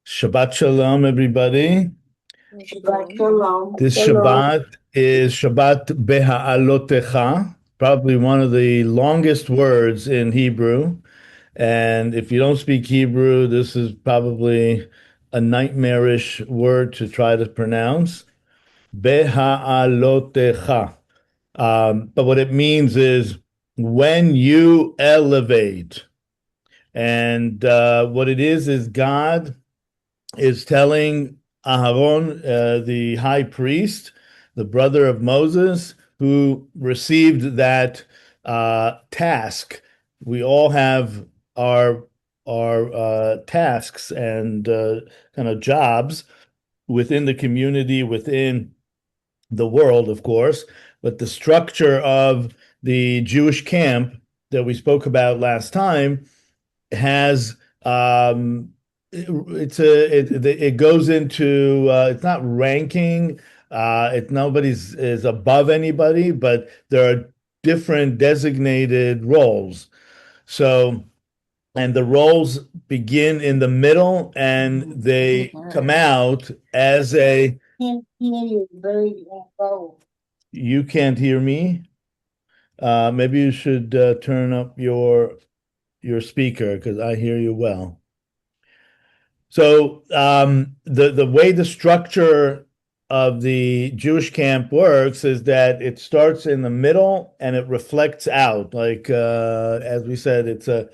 Shabbat Shalom, everybody. Shabbat Shalom. This Shabbat is Shabbat Beha'alotecha, probably one of the longest words in Hebrew. And if you don't speak Hebrew, this is probably a nightmarish word to try to pronounce. Beha'alotecha. But what it means is when you elevate. And what it is God is telling Aharon, the high priest, the brother of Moses, who received that task. We all have our tasks and kind of jobs within the community, within the world, of course, but the structure of the Jewish camp that we spoke about last time has it goes into it's not ranking, nobody's is above anybody, but there are different designated roles. So, and the roles begin in the middle and they come out as a. Can't hear you very low. You can't hear me? Maybe you should turn up your speaker because I hear you well. So the way the structure of the Jewish camp works is that it starts in the middle and it reflects out. Like as we said, it's a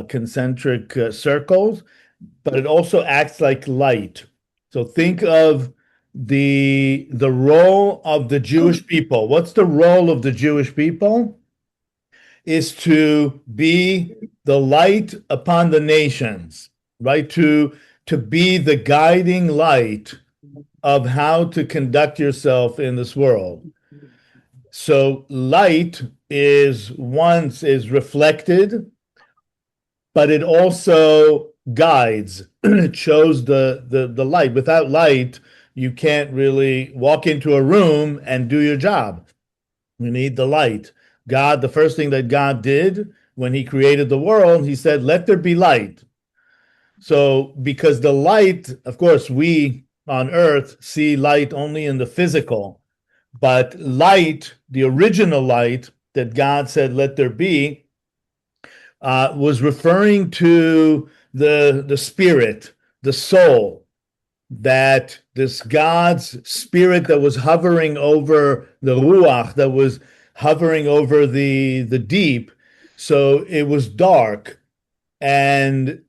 concentric circles, but it also acts like light. So think of the role of the Jewish people. What's the role of the Jewish people? Is to be the light upon the nations, right? To be the guiding light of how to conduct yourself in this world. So light is reflected, but it also guides. It shows the light. Without light, you can't really walk into a room and do your job. You need the light. God, the first thing that God did when he created the world, he said, let there be light. So because the light, of course, we on earth see light only in the physical, but light, the original light that God said, let there be, was referring to the spirit, the soul, that this God's spirit that was hovering over the ruach, that was hovering over the deep. So it was dark, and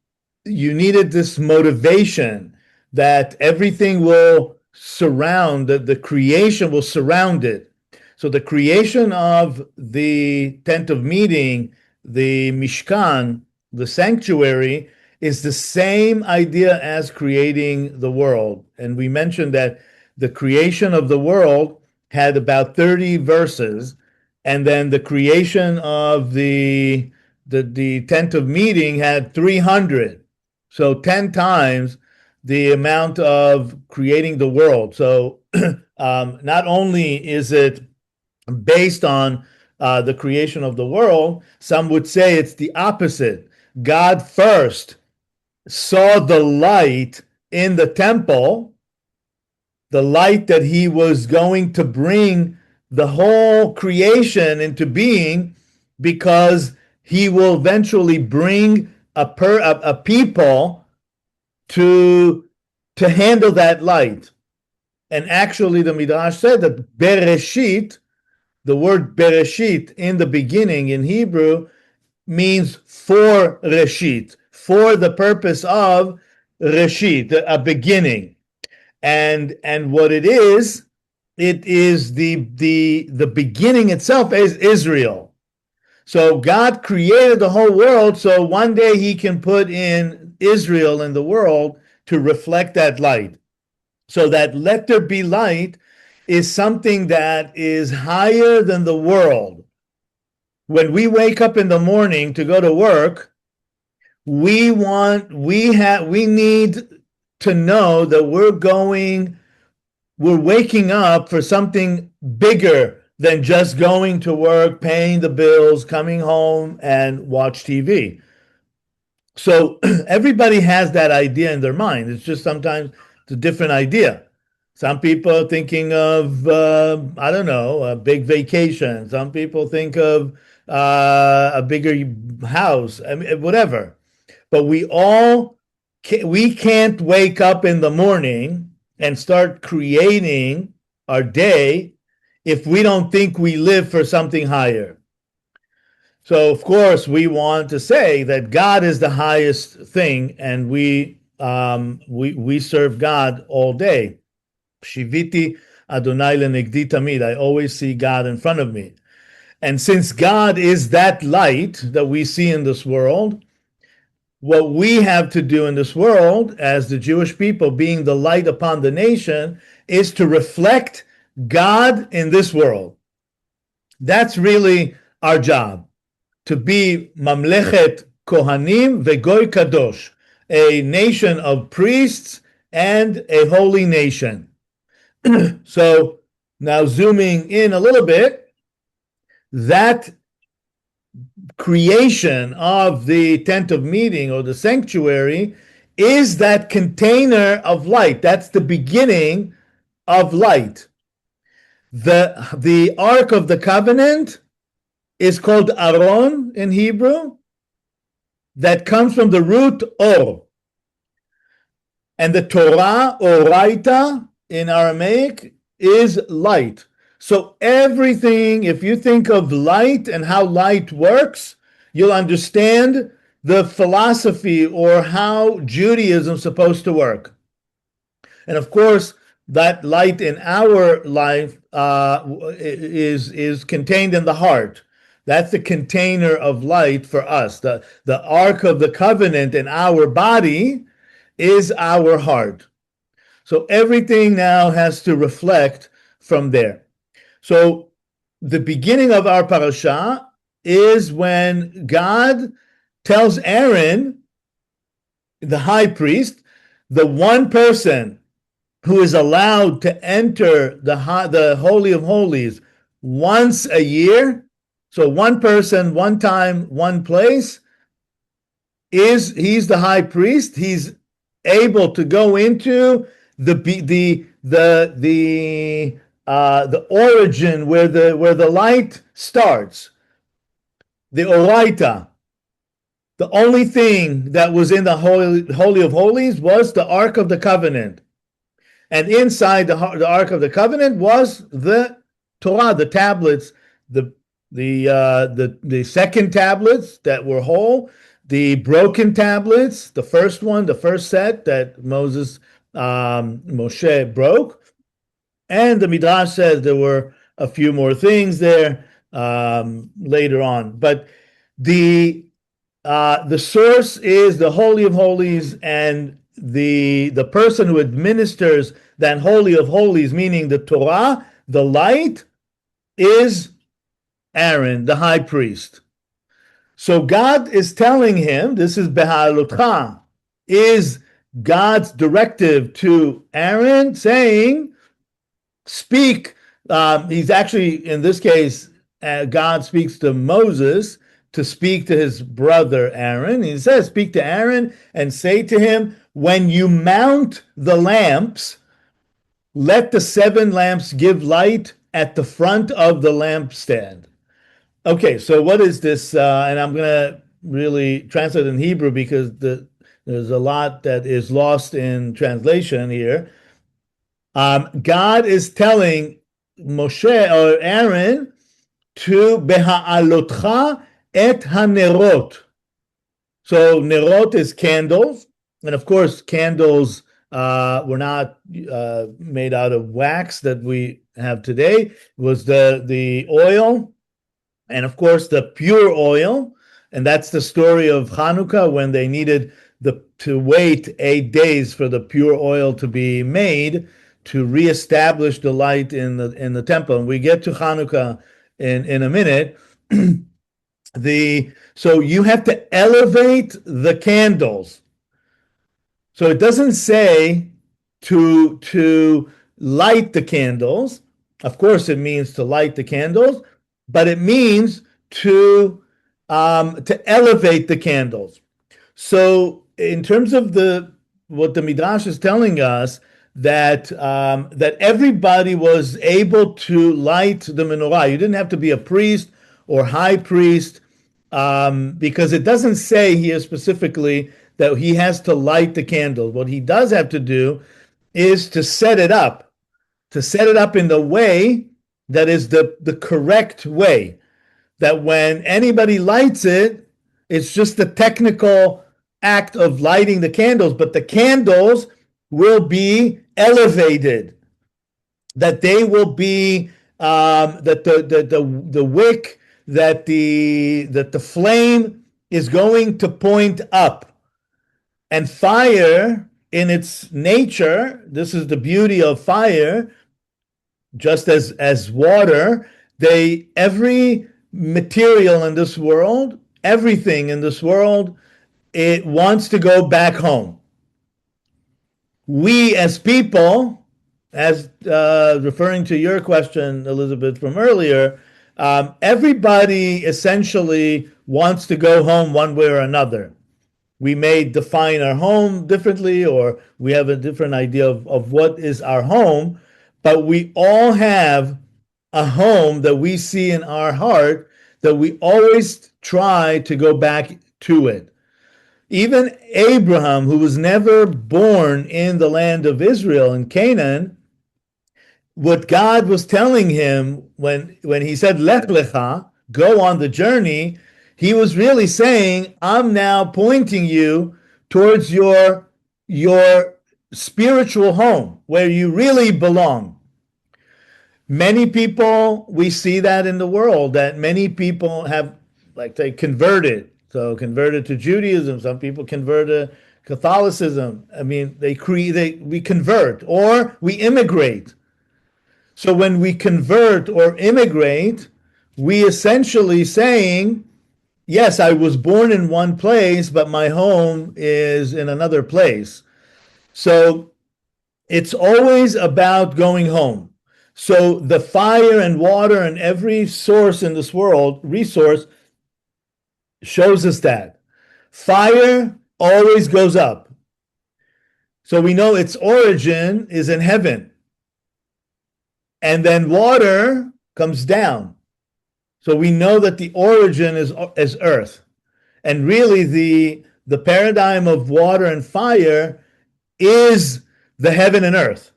you needed this motivation that everything will surround, that the creation will surround it. So the creation of the tent of meeting, the Mishkan, the sanctuary, is the same idea as creating the world. And we mentioned that the creation of the world had about 30 verses, and then the creation of the tent of meeting had 300. So 10 times the amount of creating the world. So not only is it based on the creation of the world, some would say it's the opposite. God first saw the light in the temple, the light that he was going to bring the whole creation into being, because he will eventually bring a people to handle that light. And actually the Midrash said that Bereshit, the word Bereshit in the beginning in Hebrew, means for Reshit, for the purpose of Reshit, a beginning. And what it is the beginning itself is Israel. So God created the whole world so one day he can put in Israel in the world to reflect that light. So that let there be light is something that is higher than the world. When we wake up in the morning to go to work, we need to know that we're waking up for something bigger than just going to work, paying the bills, coming home and watch TV. So everybody has that idea in their mind. It's just sometimes it's a different idea. Some people are thinking of, I don't know, a big vacation. Some people think of a bigger house, I mean, whatever. But we can't wake up in the morning and start creating our day if we don't think we live for something higher. So, of course, we want to say that God is the highest thing, and we serve God all day. Shiviti Adonai lenegdi tamid. I always see God in front of me. And since God is that light that we see in this world, what we have to do in this world as the Jewish people, being the light upon the nation, is to reflect God in this world. That's really our job, to be Mamlechet Kohanim veGoy Kadosh, a nation of priests and a holy nation. So now zooming in a little bit, that creation of the tent of meeting or the sanctuary is that container of light. That's the beginning of light. The Ark of the Covenant is called Aharon in Hebrew. That comes from the root or. And the Torah, Oraita, in Aramaic, is light. So everything, if you think of light and how light works, you'll understand the philosophy or how Judaism is supposed to work. And of course, that light in our life is contained in the heart. That's the container of light for us. The Ark of the Covenant in our body is our heart. So everything now has to reflect from there. So the beginning of our parasha is when God tells Aaron, the high priest, the one person who is allowed to enter the Holy of Holies once a year. So one person, one time, one place, he's the high priest. He's able to go into the origin where the light starts, the Oraita. The only thing that was in the Holy of Holies was the Ark of the Covenant. And inside the Ark of the Covenant was the Torah, the tablets, the second tablets that were whole, the broken tablets, the first one, the first set that Moshe broke. And the Midrash says there were a few more things there later on. But the source is the Holy of Holies, and the person who administers that Holy of Holies, meaning the Torah, the light, is Aaron, the high priest. So God is telling him, this is Beha'alotecha, is God's directive to Aaron, saying, speak. He's actually, in this case, God speaks to Moses to speak to his brother Aaron. He says, speak to Aaron and say to him, when you mount the lamps, let the 7 lamps give light at the front of the lampstand. Okay, so what is this? And I'm going to really translate in Hebrew because there's a lot that is lost in translation here. God is telling Moshe or Aaron to Beha'alotecha et hanerot. So nerot is candles, and of course candles were not made out of wax that we have today. It was the oil, and of course the pure oil, and that's the story of Hanukkah when they needed to wait 8 days for the pure oil to be made to reestablish the light in the temple. And we get to Hanukkah in a minute. So you have to elevate the candles. So it doesn't say to light the candles. Of course, it means to light the candles, but it means to elevate the candles. So, in terms of the what the Midrash is telling us, that everybody was able to light the menorah. You didn't have to be a priest or high priest, because it doesn't say here specifically that he has to light the candles. What he does have to do is to set it up in the way that is the correct way. That when anybody lights it, it's just the technical act of lighting the candles, but the candles will be elevated. That they will be that the wick, that the flame is going to point up. And fire, in its nature, this is the beauty of fire, just as water, every material in this world, everything in this world, it wants to go back home. We as people, as referring to your question, Elizabeth, from earlier, everybody essentially wants to go home one way or another. We may define our home differently, or we have a different idea of what is our home, but we all have a home that we see in our heart that we always try to go back to it. Even Abraham, who was never born in the land of Israel, in Canaan, what God was telling him when he said, Lech Lecha, go on the journey, he was really saying, I'm now pointing you towards your spiritual home, where you really belong. Many people, we see that in the world, that many people have, like, they converted. So converted to Judaism, some people convert to Catholicism. I mean, we convert or we immigrate. So when we convert or immigrate, we essentially saying, yes, I was born in one place, but my home is in another place. So it's always about going home. So the fire and water and every source in this world, resource, shows us that. Fire always goes up. So we know its origin is in heaven. And then water comes down. So we know that the origin is earth. And really the paradigm of water and fire is the heaven and earth.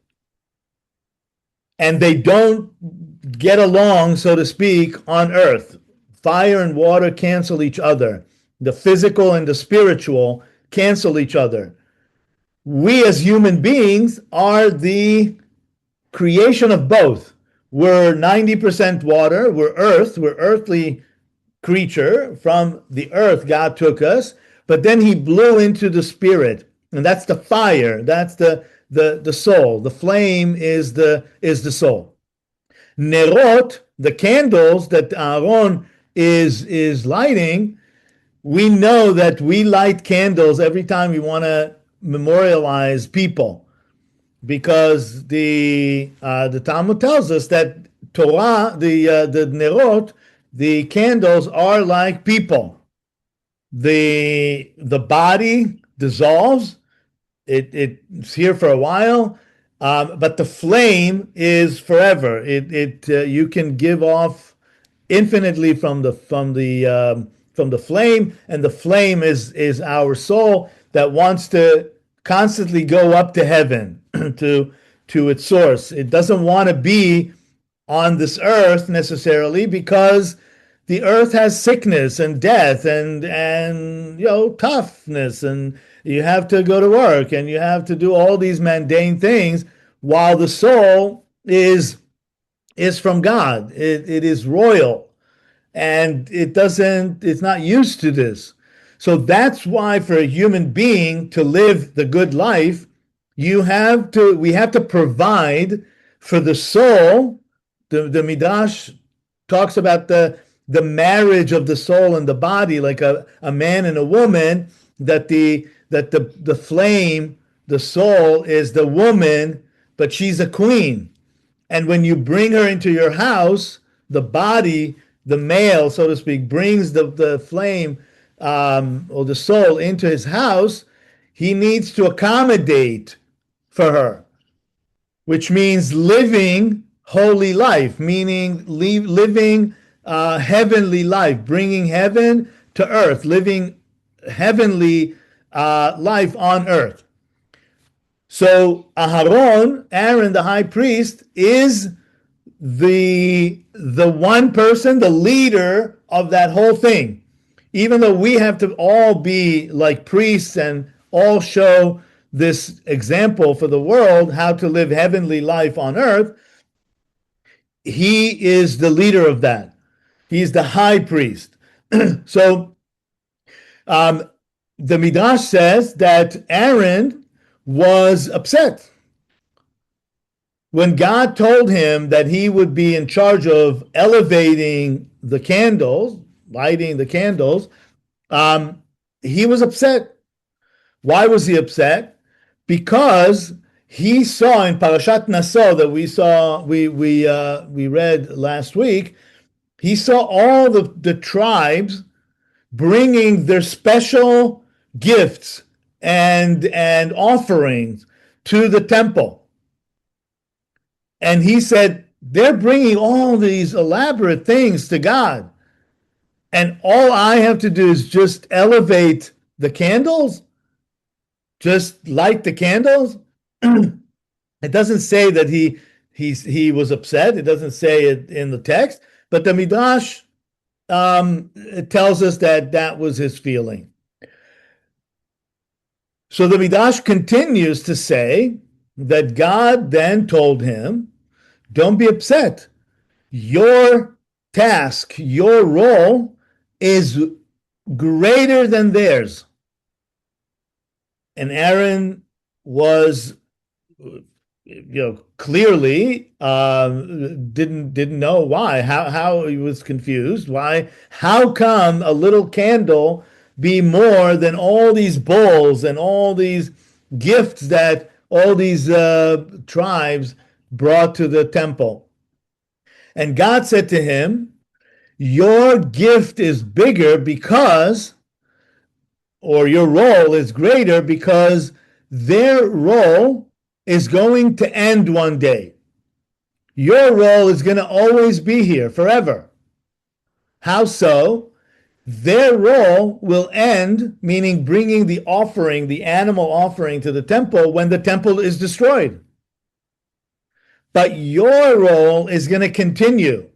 And they don't get along, so to speak, on earth. Fire and water cancel each other. The physical and the spiritual cancel each other. We as human beings are the creation of both. We're 90% water, we're earth, we're earthly creature. From the earth, God took us, but then he blew into the spirit. And that's the fire, that's the soul. The flame is the soul. Nerot, the candles that Aharon is lighting, we know that we light candles every time we want to memorialize people, because the Talmud tells us that Torah, the nerot, the candles are like people. The body dissolves. It's here for a while, but the flame is forever. You can give off infinitely from the flame, and the flame is our soul that wants to constantly go up to heaven, to its source. It doesn't want to be on this earth necessarily, because the earth has sickness and death and toughness, and you have to go to work and you have to do all these mundane things, while the soul is from God. It is royal, and it's not used to this. So that's why, for a human being to live the good life, we have to provide for the soul. The Midrash talks about the marriage of the soul and the body, like a man and a woman, that the flame, the soul, is the woman, but she's a queen. And when you bring her into your house, the body, the male, so to speak, brings the flame or the soul into his house, he needs to accommodate for her, which means living holy life, meaning living heavenly life, bringing heaven to earth, living heavenly life on earth. So Aharon, Aaron, the high priest, is the one person, the leader of that whole thing. Even though we have to all be like priests and all show this example for the world how to live heavenly life on earth, he is the leader of that. He's the high priest. So the Midrash says that Aaron was upset when God told him that he would be in charge of elevating the candles, lighting the candles. He was upset. Why was he upset? Because he saw in Parashat Naso that we read last week. He saw all the tribes bringing their special gifts and offerings to the temple. And he said, they're bringing all these elaborate things to God. And all I have to do is just elevate the candles, just light the candles. It doesn't say that he was upset. It doesn't say it in the text, but the Midrash it tells us that that was his feeling. So the Midrash continues to say that God then told him, don't be upset. Your task, your role is greater than theirs. And Aaron was, clearly didn't know why. How he was confused. Why? How come a little candle be more than all these bowls and all these gifts that all these tribes brought to the temple? And God said to him, your gift is bigger because, or your role is greater because their role is going to end one day. Your role is going to always be here forever. How so? Their role will end, meaning bringing the offering, the animal offering to the temple when the temple is destroyed. But your role is going to continue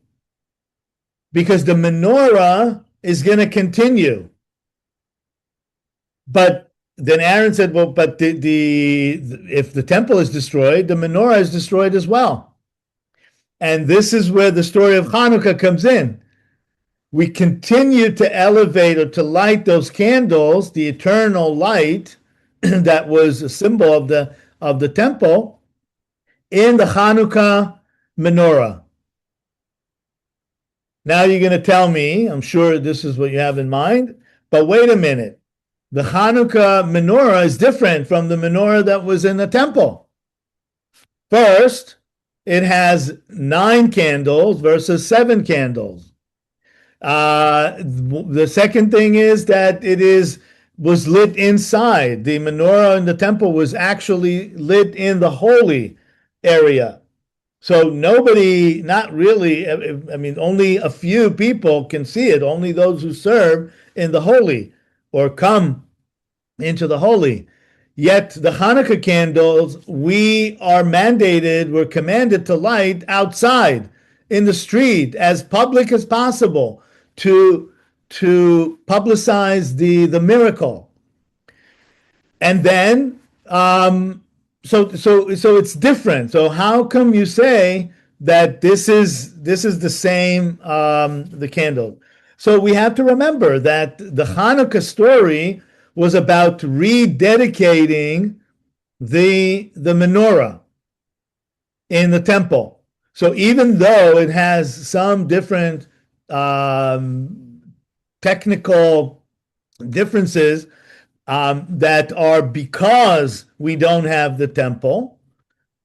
because the menorah is going to continue. But then Aaron said, well, but if the temple is destroyed, the menorah is destroyed as well. And this is where the story of Hanukkah comes in. We continue to elevate or to light those candles, the eternal light that was a symbol of the temple, in the Hanukkah menorah. Now you're going to tell me, I'm sure this is what you have in mind, but wait a minute. The Hanukkah menorah is different from the menorah that was in the temple. First, it has 9 candles versus 7 candles. The second thing is that was lit inside. The menorah in the temple was actually lit in the holy area. So nobody, not really, I mean, only a few people can see it, only those who serve in the holy or come into the holy. Yet the Hanukkah candles, we're commanded to light outside in the street as public as possible to publicize the miracle. And then so it's different. So how come you say that this is the same the candle? So we have to remember that the Hanukkah story was about rededicating the menorah in the temple. So even though it has some different technical differences that are because we don't have the temple,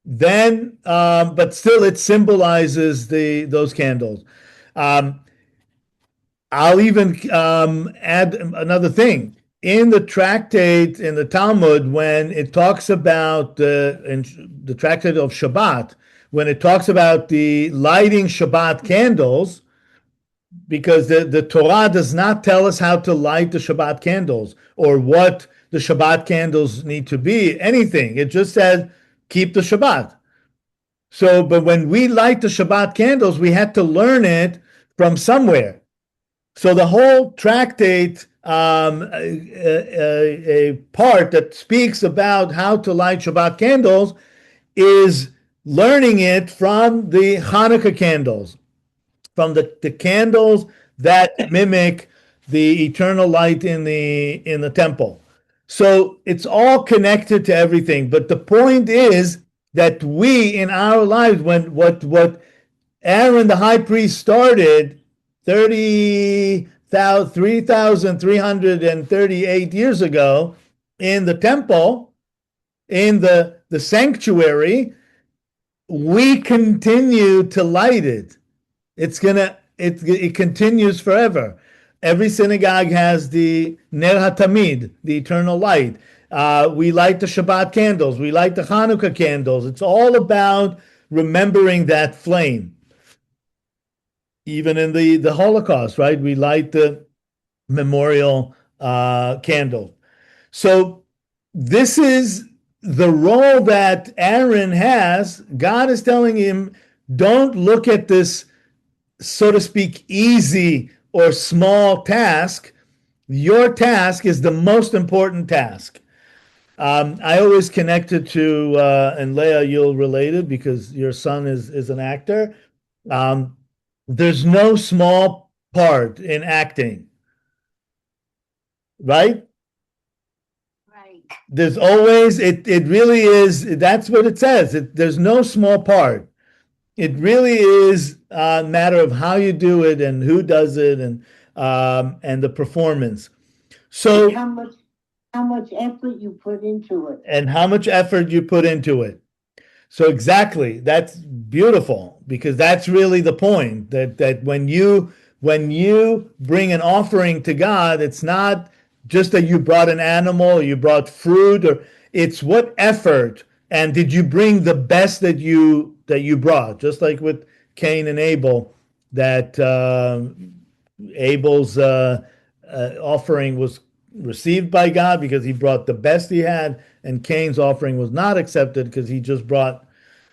Then, but still, it symbolizes those candles. Um, I'll even add another thing. In the tractate in the Talmud, when it talks about in the tractate of Shabbat, when it talks about the lighting Shabbat candles, because the Torah does not tell us how to light the Shabbat candles or what the Shabbat candles need to be, anything. It just says keep the Shabbat. So, but when we light the Shabbat candles, we had to learn it from somewhere. So the whole tractate, a part that speaks about how to light Shabbat candles, is learning it from the Hanukkah candles, from the candles that mimic the eternal light in the temple. So it's all connected to everything. But the point is that we in our lives, when what Aaron the high priest started 3,338 years ago in the temple, in the sanctuary, we continue to light it. It continues forever. Every synagogue has the Ner HaTamid, the eternal light. We light the Shabbat candles. We light the Hanukkah candles. It's all about remembering that flame. Even in the Holocaust, right? We light the memorial candle. So this is the role that Aaron has. God is telling him, don't look at this, so to speak, easy or small task. Your task is the most important task. I always connected to, and Leah, you'll relate it because your son is an actor. There's no small part in acting, right? Right. There's always, it really is, that's what it says. There's no small part. It really is a matter of how you do it and who does it and the performance. So, How much effort you put into it. and how much effort you put into it. So exactly, that's beautiful because that's really the point that when you bring an offering to God, it's not just that you brought an animal or you brought fruit, or it's what effort and did you bring the best that you brought, just like with Cain and Abel, that Abel's offering was received by God because he brought the best he had, and Cain's offering was not accepted because he just brought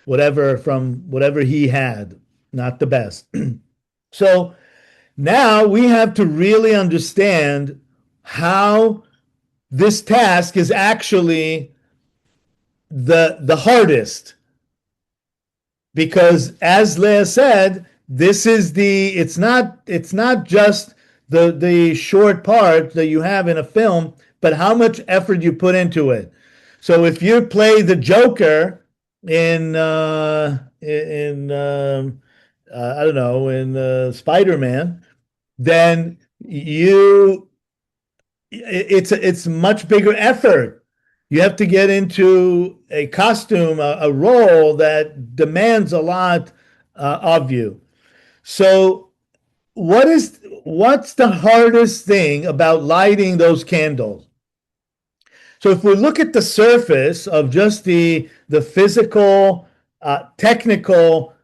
whatever from whatever he had, not the best. So now we have to really understand how this task is actually the hardest, because as Leah said, this is it's not just the short part that you have in a film, but how much effort you put into it. So if you play the Joker in I don't know, in Spider-Man, then it's much bigger effort. You have to get into a costume, a role that demands a lot of you. So what's the hardest thing about lighting those candles? So if we look at the surface of just the physical, technical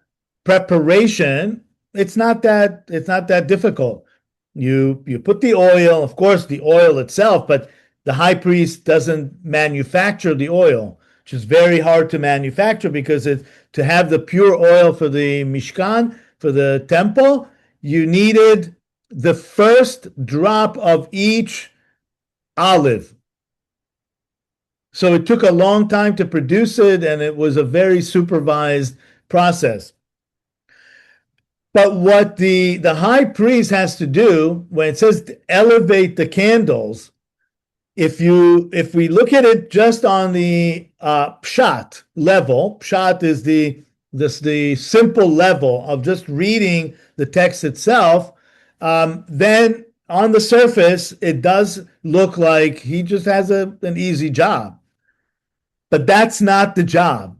preparation, it's not that difficult. You put the oil, of course, the oil itself, but the high priest doesn't manufacture the oil, which is very hard to manufacture because to have the pure oil for the Mishkan, for the temple, you needed the first drop of each olive. So it took a long time to produce it, and it was a very supervised process. But what the high priest has to do when it says to elevate the candles, if we look at it just on the pshat level, pshat is the simple level of just reading the text itself, then on the surface it does look like he just has an easy job. But that's not the job.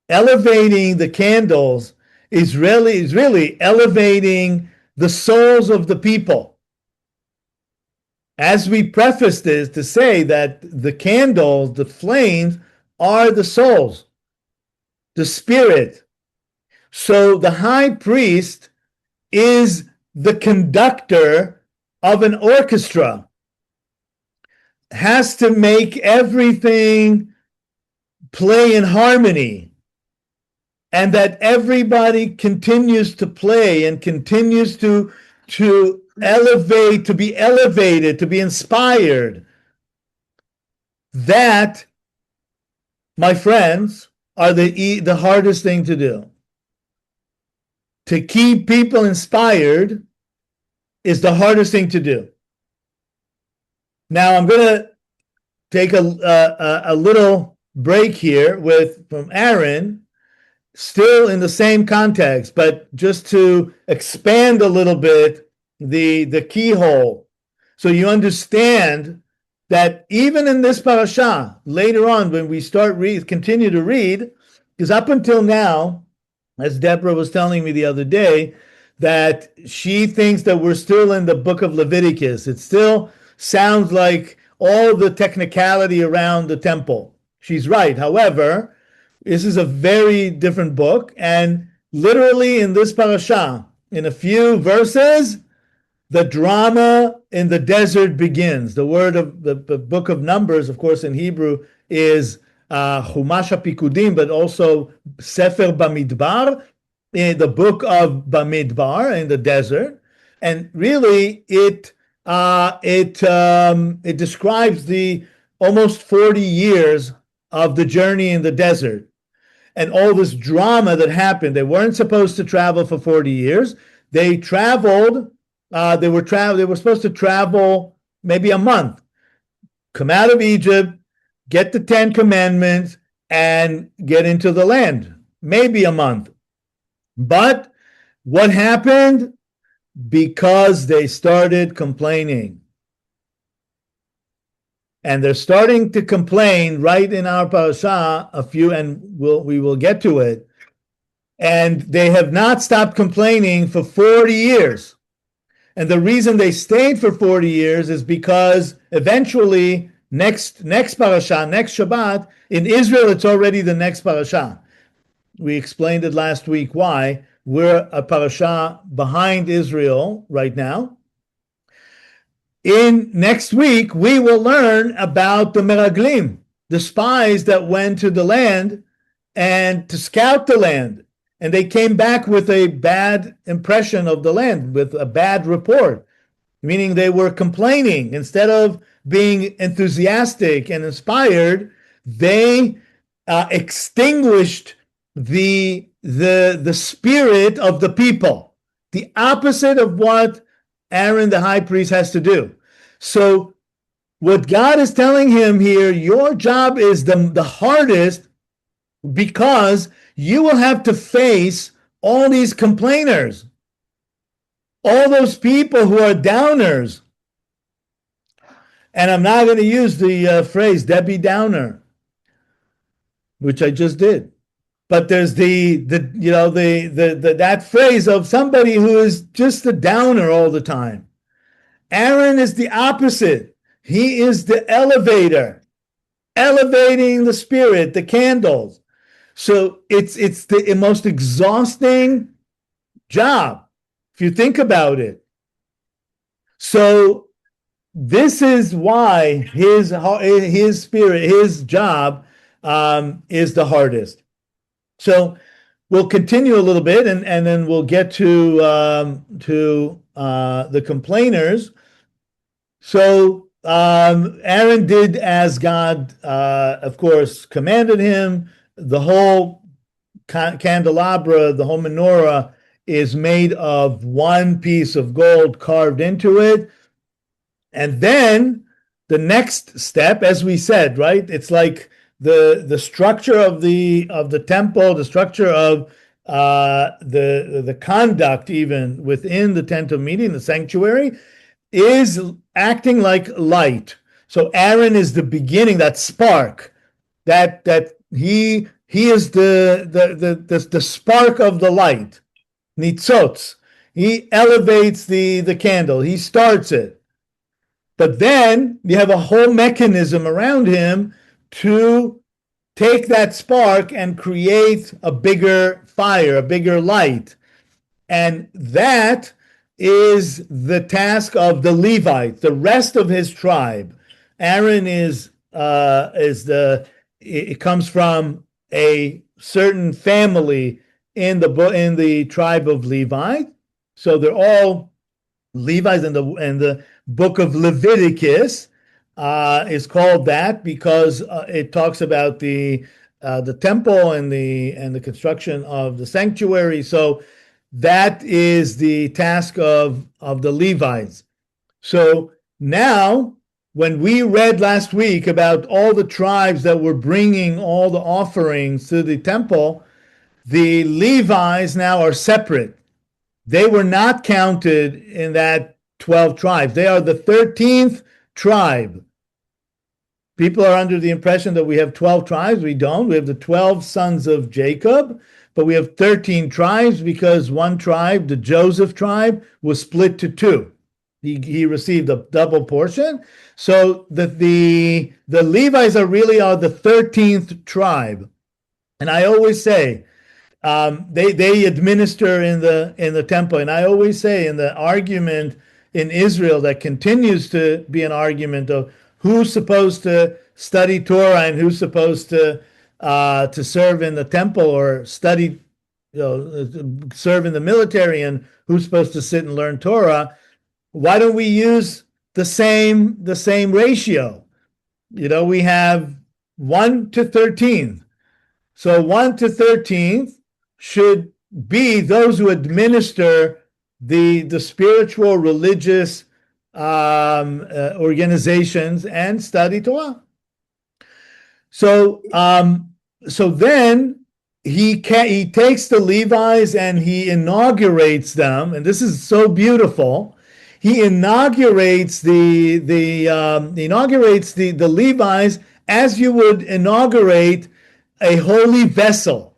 elevating the candles is really elevating the souls of the people. As we preface this to say that the candles, the flames, are the souls, the spirit. So the high priest is the conductor of an orchestra, has to make everything play in harmony, and that everybody continues to play and continues to elevate, to be elevated, to be inspired. That, my friends, are the hardest thing to do. To keep people inspired is the hardest thing to do. Now I'm going to take a little break here from Aharon, still in the same context, but just to expand a little bit the keyhole, so you understand that even in this parasha, later on when we continue to read, because up until now, as Deborah was telling me the other day, that she thinks that we're still in the book of Leviticus. It still sounds like all the technicality around the temple. She's right. However, this is a very different book, and literally in this parasha, in a few verses, the drama in the desert begins. The word of the book of Numbers, of course, in Hebrew is Chumash HaPikudim, but also Sefer Bamidbar, in the book of Bamidbar in the desert, and really it describes the almost 40 years of the journey in the desert and all this drama that happened. They weren't supposed to travel for 40 years. They traveled. They were supposed to travel maybe a month, come out of Egypt, get the 10 Commandments, and get into the land. Maybe a month. But what happened? Because they started complaining. And they're starting to complain right in our parasha, and we will get to it. And they have not stopped complaining for 40 years. And the reason they stayed for 40 years is because eventually, next parasha, next Shabbat, in Israel, it's already the next parasha. We explained it last week why. We're a parasha behind Israel right now. In next week, we will learn about the Meraglim, the spies that went to the land and to scout the land. And they came back with a bad impression of the land, with a bad report, meaning they were complaining. Instead of being enthusiastic and inspired, they extinguished the spirit of the people, the opposite of what Aharon the high priest has to do. So what God is telling him here, your job is the hardest, because you will have to face all these complainers, all those people who are downers. And I'm not going to use the phrase Debbie Downer, which I just did. But there's that phrase of somebody who is just a downer all the time. Aharon is the opposite. He is the elevator, elevating the spirit, the candles. So it's the most exhausting job, if you think about it. So this is why his spirit, his job is the hardest. So we'll continue a little bit, and then we'll get to the complainers. So Aharon did as God, of course, commanded him. The whole candelabra, the whole menorah, is made of one piece of gold carved into it. And then the next step, as we said, right? It's like the structure of the temple, the structure of the conduct, even within the tent of meeting, the sanctuary, is acting like light. So Aharon is the beginning, that spark, that he He is the spark of the light. Nitzotz. He elevates the candle. He starts it. But then you have a whole mechanism around him to take that spark and create a bigger fire, a bigger light. And that is the task of the Levite, the rest of his tribe. Aaron is it comes from a certain family in the tribe of Levi. So they're all Levites, and the book of Leviticus is called that because it talks about the temple and the construction of the sanctuary. So that is the task of the Levites. So now, when we read last week about all the tribes that were bringing all the offerings to the temple, the Levites now are separate. They were not counted in that 12 tribes. They are the 13th tribe. People are under the impression that we have 12 tribes. We don't. We have the 12 sons of Jacob, but we have 13 tribes because one tribe, the Joseph tribe, was split to two. He received a double portion. So the Levites are the 13th tribe. And I always say, they administer in the temple. And I always say in the argument in Israel that continues to be an argument of who's supposed to study Torah and who's supposed to serve in the temple or study, serve in the military, and who's supposed to sit and learn Torah. Why don't we use the same ratio? We have 1 to 13. So 1 to 13 should be those who administer the spiritual, religious organizations and study Torah. So then he takes the Levites and he inaugurates them, and this is so beautiful. He inaugurates the Levites as you would inaugurate a holy vessel,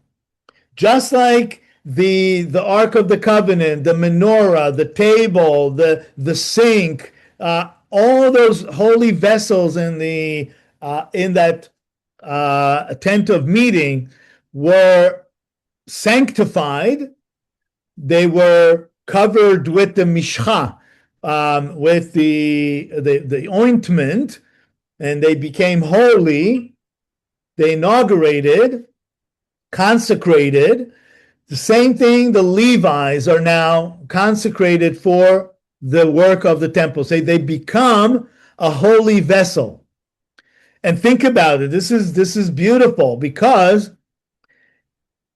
just like the Ark of the Covenant, the Menorah, the table, the sink, all those holy vessels in that tent of meeting were sanctified. They were covered with the mishcha, with the ointment, and they became holy. They inaugurated, consecrated. The same thing, the Levites are now consecrated for the work of the temple. Say they become a holy vessel. And think about it. This is beautiful because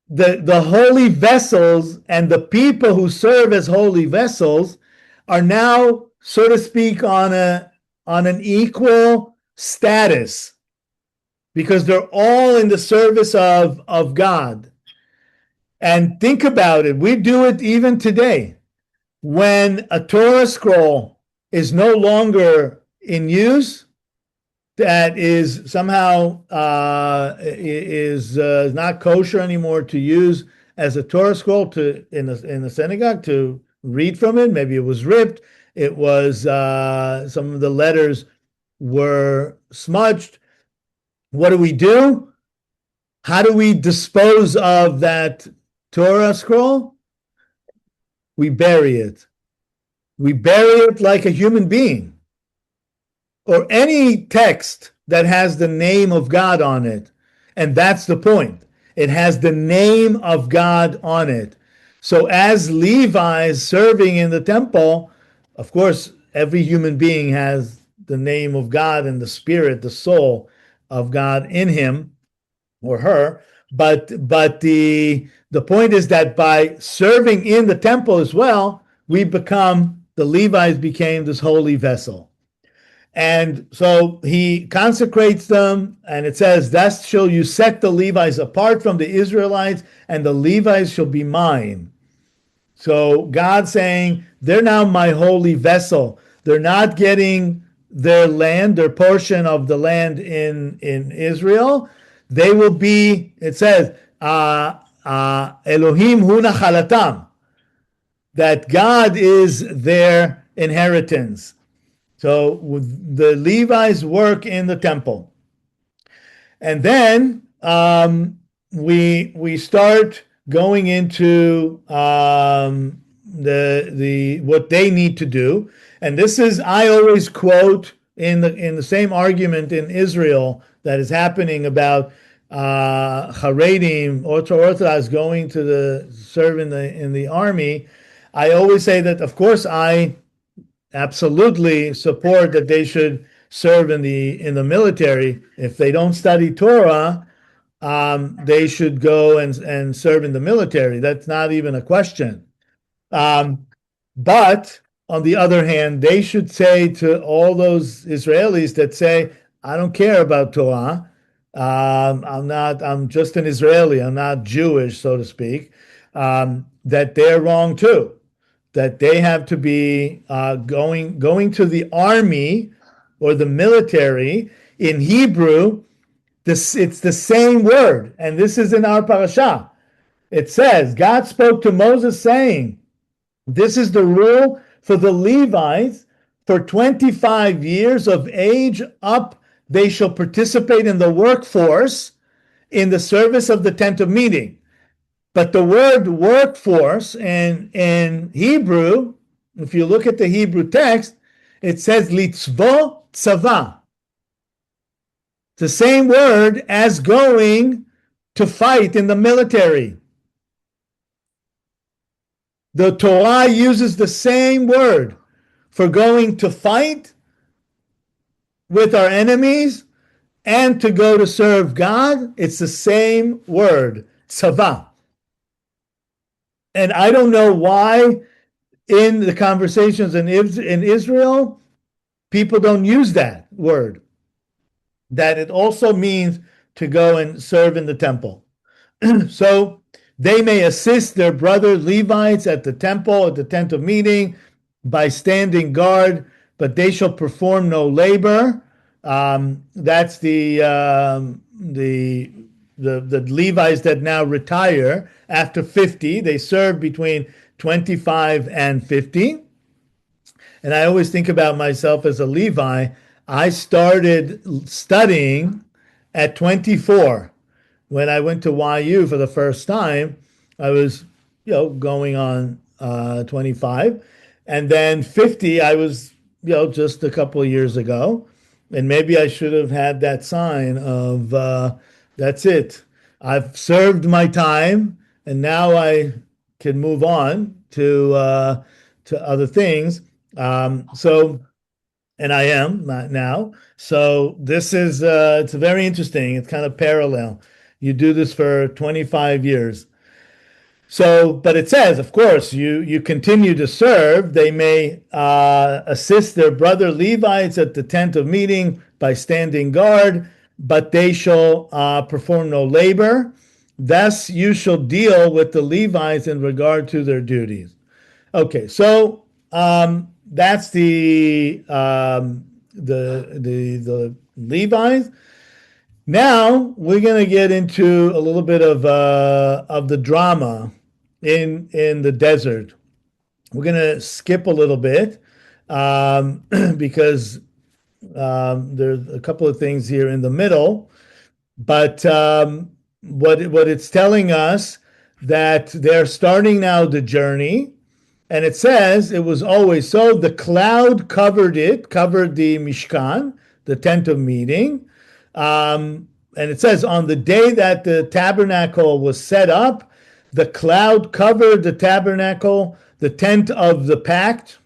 the holy vessels and the people who serve as holy vessels are now, so to speak, on an equal status because they're all in the service of God. And think about it. We do it even today. When a Torah scroll is no longer in use, that is somehow is not kosher anymore to use as a Torah scroll in the synagogue to read from it. Maybe it was ripped. It was some of the letters were smudged. What do? How do we dispose of that Torah scroll? We bury it. We bury it like a human being. Or any text that has the name of God on it. And that's the point. It has the name of God on it. So as Levi's serving in the temple, of course, every human being has the name of God and the spirit, the soul of God in him or her. But the point is that by serving in the temple as well, the Levites became this holy vessel. And so he consecrates them, and it says, thus shall you set the Levites apart from the Israelites, and the Levites shall be mine. So God saying, they're now my holy vessel. They're not getting their land, their portion of the land in Israel. they will be, it says, Elohim hu nachalatam, that God is their inheritance. So the Levites work in the temple. And then we start going into the what they need to do. And this is, I always quote in the same argument in Israel that is happening about Haredim, Orthodox going to serve in the army. I always say that, of course, I absolutely support that they should serve in the military. If they don't study Torah, they should go and serve in the military. That's not even a question. But on the other hand, they should say to all those Israelis that say, I don't care about Torah. I'm just an Israeli. I'm not Jewish, so to speak. That they're wrong too. That they have to be going to the army or the military. In Hebrew, it's the same word. And this is in our parasha. It says, God spoke to Moses saying, this is the rule for the Levites. For 25 years of age up, they shall participate in the workforce in the service of the tent of meeting. But the word workforce in Hebrew, if you look at the Hebrew text, it says litzvo tzava. The same word as going to fight in the military. The Torah uses the same word for going to fight with our enemies and to go to serve God. It's the same word, tzava. And I don't know why in the conversations in Israel, people don't use that word, that it also means to go and serve in the temple. So they may assist their brother Levites at the temple, at the tent of meeting, by standing guard, but they shall perform no labor. That's the Levites that now retire after 50. They serve between 25 and 50. And I always think about myself as a Levi. I started studying at 24. When I went to YU for the first time, I was, going on 25. And then 50, I was, just a couple of years ago. And maybe I should have had that sign of, that's it. I've served my time, and now I can move on to other things. And I am not now. So this is it's very interesting. It's kind of parallel. You do this for 25 years. So, but it says, of course, you continue to serve. They may assist their brother Levites at the tent of meeting by standing guard, but they shall perform no labor. Thus, you shall deal with the Levites in regard to their duties. Okay, so that's the Levites. Now we're going to get into a little bit of the drama in the desert. We're going to skip a little bit because there's a couple of things here in the middle. But what it's telling us that they're starting now the journey. And it says it was always so. The cloud covered the Mishkan, the tent of meeting. And it says on the day that the tabernacle was set up, the cloud covered the tabernacle, the tent of the pact,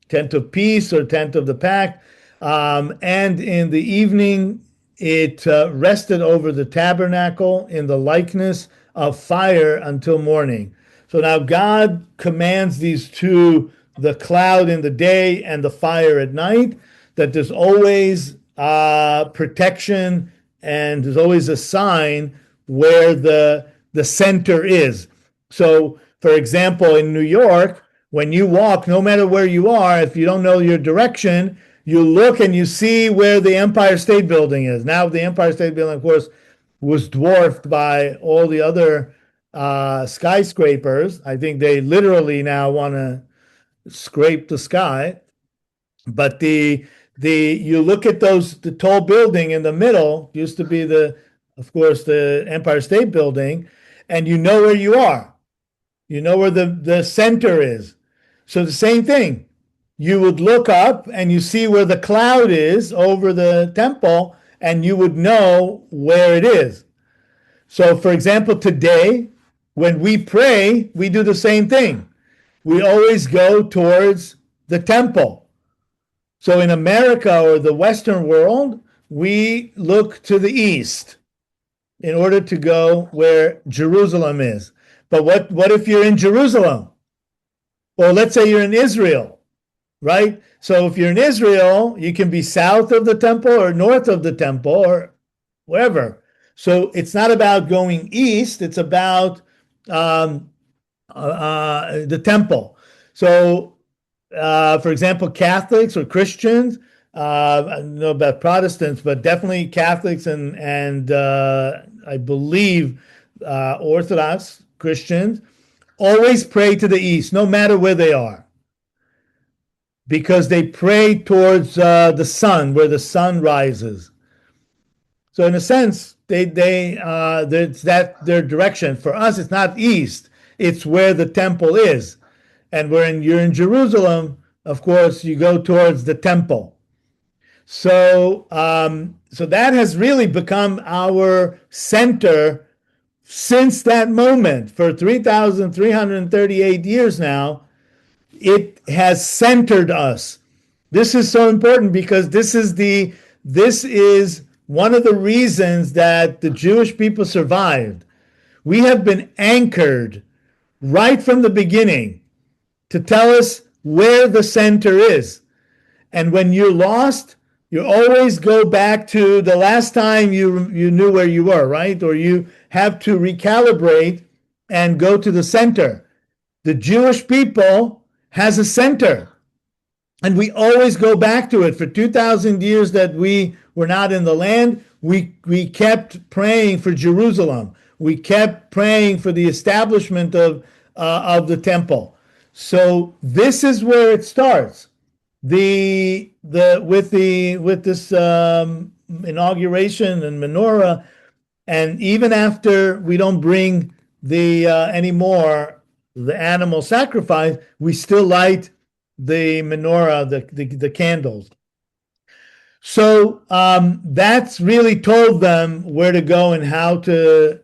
tent of peace or tent of the pact. And in the evening, it rested over the tabernacle in the likeness of fire until morning. So now God commands these two, the cloud in the day and the fire at night, that there's always protection and there's always a sign where the center is. So, for example, in New York, when you walk, no matter where you are, if you don't know your direction, you look and you see where the Empire State Building is. Now, the Empire State Building, of course, was dwarfed by all the other skyscrapers. I think they literally now want to scrape the sky. But the you look at the tall building in the middle used to be of course, the Empire State Building, and you know where you are. You know where the center is. So the same thing. You would look up and you see where the cloud is over the temple, and you would know where it is. So, for example, today, when we pray, we do the same thing. We always go towards the temple. So in America or the Western world, we look to the east in order to go where Jerusalem is. But what if you're in Jerusalem? Or let's say you're in Israel, right? So if you're in Israel, you can be south of the temple or north of the temple or wherever. So it's not about going east, it's about the temple. So, for example, Catholics or Christians, I don't know about Protestants, but definitely Catholics and I believe Orthodox Christians always pray to the east, no matter where they are, because they pray towards the sun, where the sun rises. So, in a sense, it's that their direction. For us, it's not east; it's where the temple is. And when you're in Jerusalem, of course, you go towards the temple. So, so that has really become our center since that moment. For 3,338 years now, it has centered us. This is so important because this is one of the reasons that the Jewish people survived. We have been anchored right from the beginning to tell us where the center is. And when you're lost, you always go back to the last time you knew where you were, right? Or you have to recalibrate and go to the center. The Jewish people has a center, and we always go back to it. For 2,000 years that we were not in the land, we kept praying for Jerusalem. We kept praying for the establishment of the temple. So this is where it starts. With this inauguration and Menorah, and even after we don't bring the anymore the animal sacrifice, we still light the menorah, the candles. So that's really told them where to go and how to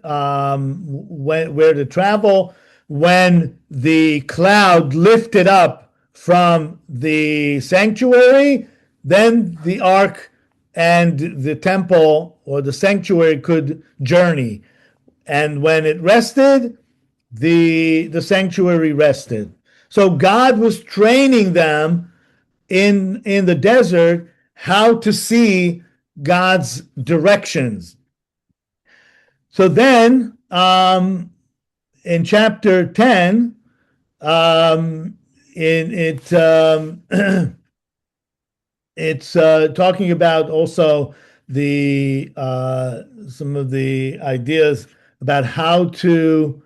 where to travel. When the cloud lifted up from the sanctuary, then the ark and the temple or the sanctuary could journey. And when it rested, the sanctuary rested. So God was training them in the desert how to see God's directions. So then in chapter 10, it's talking about also the some of the ideas about how to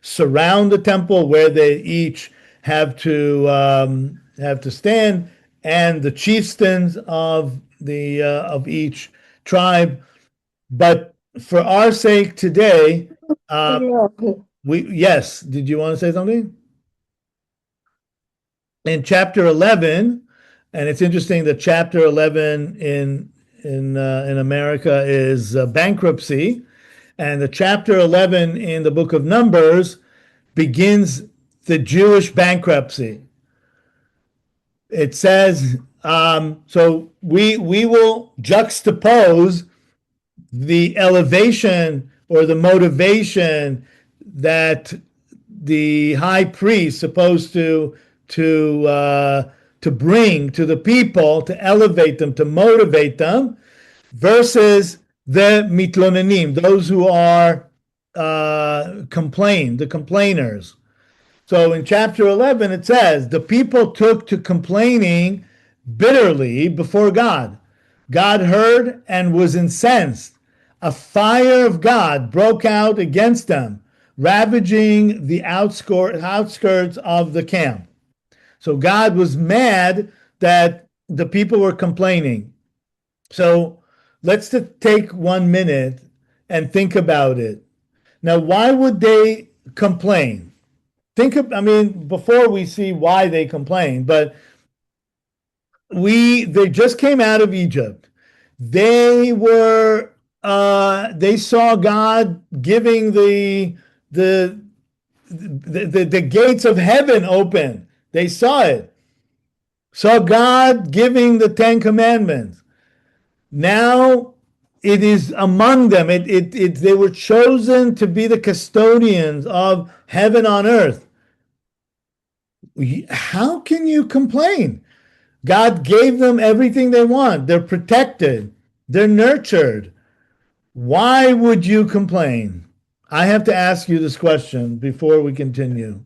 surround the temple, where they each have to stand, and the chieftains of each tribe. But for our sake today, yes. Did you want to say something? In chapter 11, and it's interesting that chapter 11 in America is bankruptcy, and the chapter 11 in the book of Numbers begins the Jewish bankruptcy. It says, so we will juxtapose the elevation or the motivation that the high priest supposed to bring to the people, to elevate them, to motivate them, versus the mitlonanim, those who are the complainers. So in chapter 11, it says, the people took to complaining bitterly before God. God heard and was incensed. A fire of God broke out against them, ravaging the outskirts of the camp. So God was mad that the people were complaining. So let's take 1 minute and think about it. Now, why would they complain? I mean, before we see why they complain, but they just came out of Egypt. They were they saw God giving the the gates of heaven open. They saw it. Saw God giving the Ten Commandments. Now it is among them. They were chosen to be the custodians of heaven on earth. How can you complain? God gave them everything they want. They're protected. They're nurtured. Why would you complain? I have to ask you this question before we continue.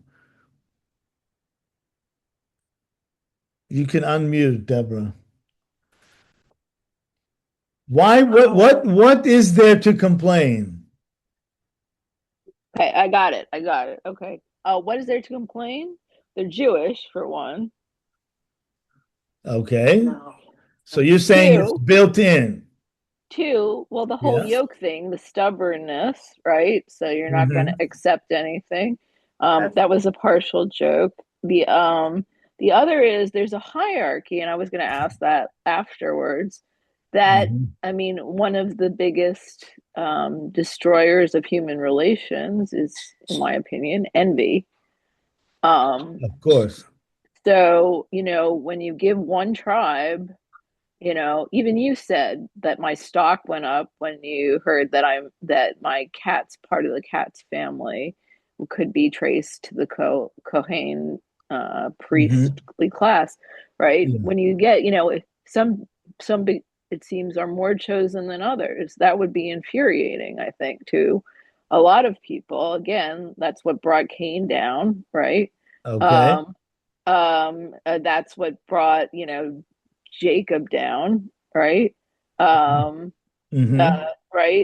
You can unmute, Deborah. Why? What is there to complain? Okay, I got it. Okay. What is there to complain? They're Jewish, for one. Okay. No. So you're saying it's Two. built in. Two, well, the whole Yes. yoke thing, the stubbornness, right? So you're not going to accept anything. That was a partial joke. The other is there's a hierarchy, and I was going to ask that afterwards. That I mean, one of the biggest destroyers of human relations is, in my opinion, envy. Of course. So, when you give one tribe, even you said that my stock went up when you heard that my cat's part of the cat's family could be traced to the Kohen priestly class, right? Yeah. When you get, some big, it seems, are more chosen than others. That would be infuriating, I think, to a lot of people. Again, that's what brought Cain down, right? Okay. That's what brought, Jacob down, right? Right.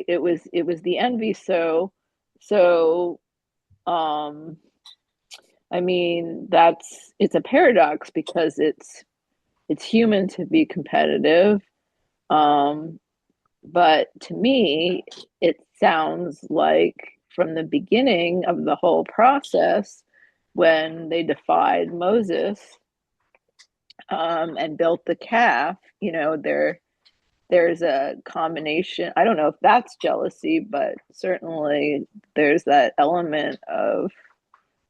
It was the envy. So, I mean, it's a paradox because it's human to be competitive. But to me, it sounds like from the beginning of the whole process, when they defied Moses and built the calf, there's a combination. I don't know if that's jealousy, but certainly there's that element of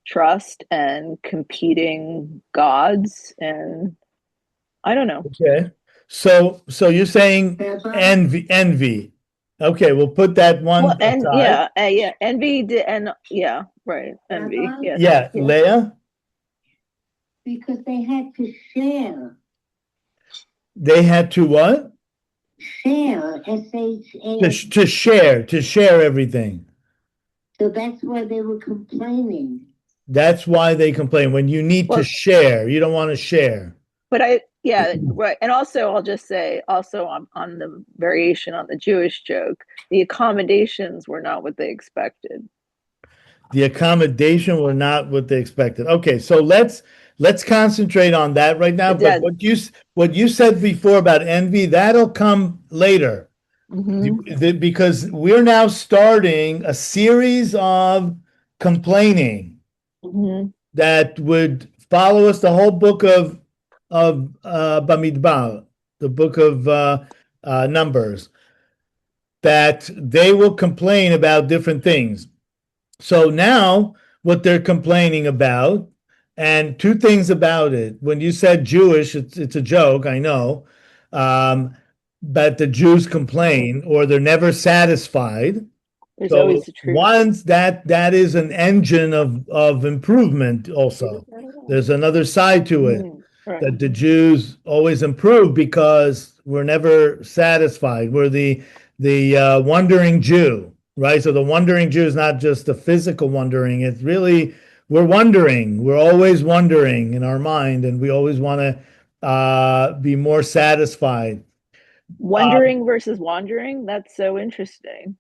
trust and competing gods, and I don't know. Okay. So you're saying envy. Okay, we'll put that one Well, and aside. envy, and right, envy. Yes. Yeah, Leah. Because they had to share. They had to what? Share, S-H-A. To share everything. So that's why they were complaining. That's why they complain. When you need to share, you don't want to share. But right. And also, I'll just say, also on the variation on the Jewish joke, the accommodations were not what they expected. The accommodation were not what they expected. Okay, so let's concentrate on that right now. But what you said before about envy, that'll come later. Because we're now starting a series of complaining that would follow us the whole book of Bamidbar, the book of Numbers, that they will complain about different things. So now what they're complaining about, and two things about it. When you said Jewish, it's a joke, I know, but the Jews complain or they're never satisfied. There's always the truth. Once that is an engine of improvement. Also, there's another side to it that the Jews always improve because we're never satisfied. We're the wandering Jew. Right. So the wandering Jew is not just the physical wandering. It's really, we're wondering. We're always wondering in our mind, and we always want to be more satisfied. Wondering versus wandering. That's so interesting.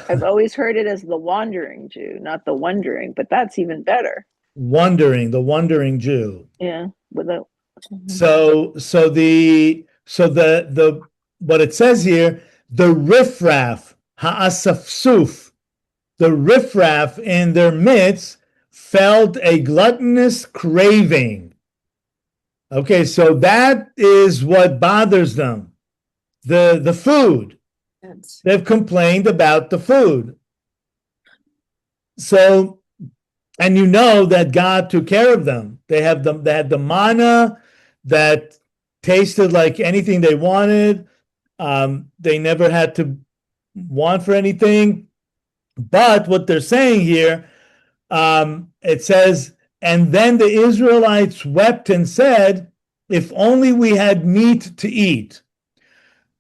I've always heard it as the wandering Jew, not the wondering, but that's even better. The wandering Jew. Yeah, without. The what it says here, the riffraff, ha'asafsuf, the riffraff in their midst felt a gluttonous craving. Okay, so that is what bothers them. The food. They've complained about the food. So, and you know that God took care of them. They had the manna that tasted like anything they wanted. They never had to want for anything. But what they're saying here, it says, and then the Israelites wept and said, if only we had meat to eat.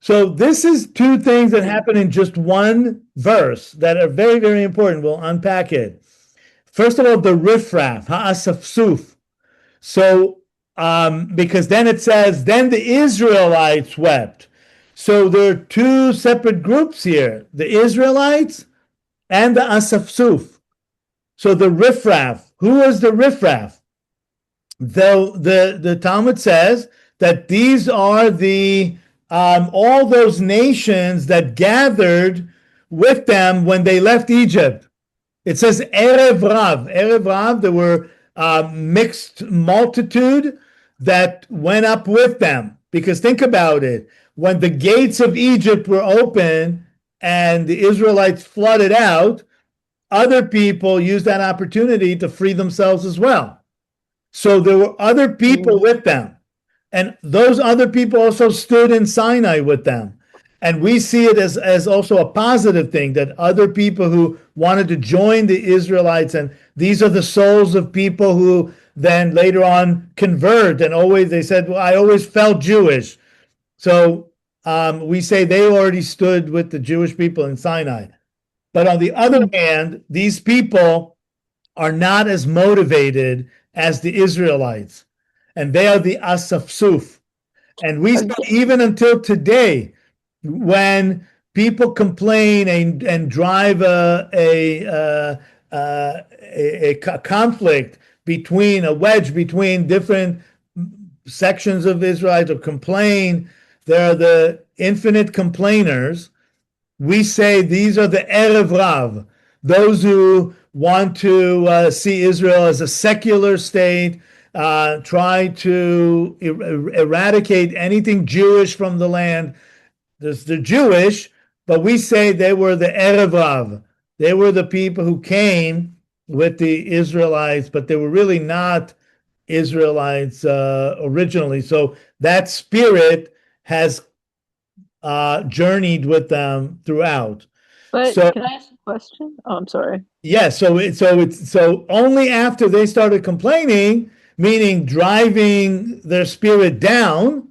So this is two things that happen in just one verse that are very, very important. We'll unpack it. First of all, the riffraff, ha'asafsuf. So, because then it says, then the Israelites wept. So there are two separate groups here, the Israelites and the asafsuf. So the riffraff, who was the riffraff? The Talmud says that these are the all those nations that gathered with them when they left Egypt. It says Erev Rav, there were mixed multitude that went up with them. Because think about it, when the gates of Egypt were open and the Israelites flooded out, other people used that opportunity to free themselves as well. So there were other people with them. And those other people also stood in Sinai with them. And we see it as also a positive thing, that other people who wanted to join the Israelites, and these are the souls of people who then later on convert, and always they said, well, I always felt Jewish. So we say they already stood with the Jewish people in Sinai. But on the other hand, these people are not as motivated as the Israelites, and they are the asafsuf. And we see even until today, when people complain and drive a conflict between a wedge between different sections of Israelites, or complain, there are the infinite complainers. We say these are the Erev Rav, those who want to see Israel as a secular state, try to eradicate anything Jewish from the land. They're Jewish, but we say they were the Erev Rav. They were the people who came with the Israelites, but they were really not Israelites originally. So that spirit has journeyed with them throughout. But so, can I ask a question? Oh, I'm sorry. Yeah, so only after they started complaining, meaning driving their spirit down,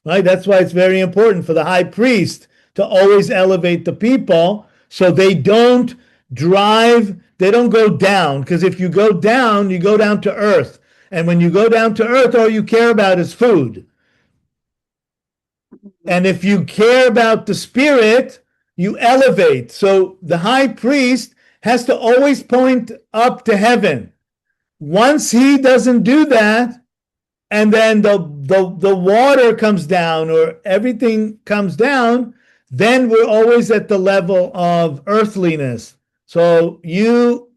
right? That's why it's very important for the high priest to always elevate the people, so they don't go down, because if you go down, you go down to earth. And when you go down to earth, all you care about is food. And if you care about the spirit, you elevate. So the high priest has to always point up to heaven. Once he doesn't do that, and then the water comes down, or everything comes down, then we're always at the level of earthliness. So